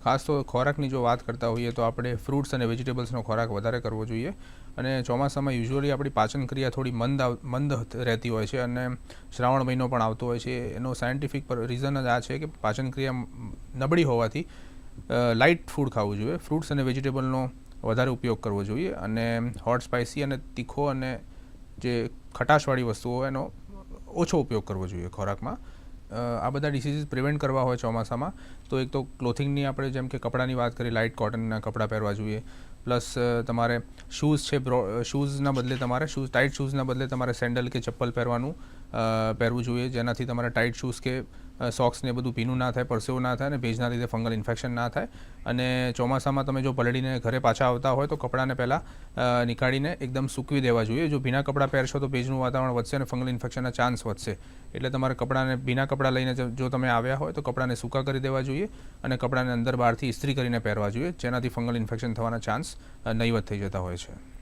ખાસ તો ખોરાકની જો વાત કરતા હોઈએ તો આપણે ફ્રૂટ્સ અને વેજીટેબલ્સનો ખોરાક વધારે કરવો જોઈએ. અને ચોમાસામાં યુઝ્યુઅલી આપણી પાચન ક્રિયા થોડી મંદ રહેતી હોય છે અને શ્રાવણ મહિનો પણ આવતો હોય છે. એનો સાયન્ટિફિક રીઝન જ આ છે કે પાચન ક્રિયા નબળી હોવાથી લાઇટ ફૂડ ખાવું જોઈએ. ફ્રૂટ્સ અને વેજીટેબલનો વધારે ઉપયોગ કરવો જોઈએ અને હોટ સ્પાઇસી અને તીખો અને જે ખટાશવાળી વસ્તુઓ એનો ઓછો ઉપયોગ કરવો જોઈએ ખોરાકમાં. આ બધા ડિસીઝીસ પ્રિવેન્ટ કરવા હોય ચોમાસામાં તો એક તો ક્લોથિંગની આપણે જેમ કે કપડાની વાત કરીએ, લાઇટ કોટનના કપડાં પહેરવા જોઈએ. પ્લસ તમારે શૂઝ છે, શૂઝના બદલે ટાઇટ શૂઝના બદલે તમારે સેન્ડલ કે ચપ્પલ પહેરવું જોઈએ, જેનાથી તમારે ટાઇટ શૂઝ કે સોક્સ ને બધું ભીનું ના થાય, પરસેવો ના થાય અને ભેજના લીધે ફંગલ ઇન્ફેક્શન ના થાય. અને ચોમાસામાં તમે જો પલળીને ઘરે પાછા આવતા હોય તો કપડાને પહેલાં નીકાળીને એકદમ સૂકવી દેવા જોઈએ. જો ભીના કપડાં પહેરશો તો ભેજનું વાતાવરણ વધશે અને ફંગલ ઇન્ફેક્શનના ચાન્સ વધશે. એટલે તમારે ભીના કપડાં લઈને જો તમે આવ્યા હોય તો કપડાને સૂકા કરી દેવા જોઈએ અને કપડાને અંદર બહારથી ઇસ્ત્રી કરીને પહેરવા જોઈએ, જેનાથી ફંગલ ઇન્ફેક્શન થવાના ચાન્સ નહીવત થઈ જતા હોય છે.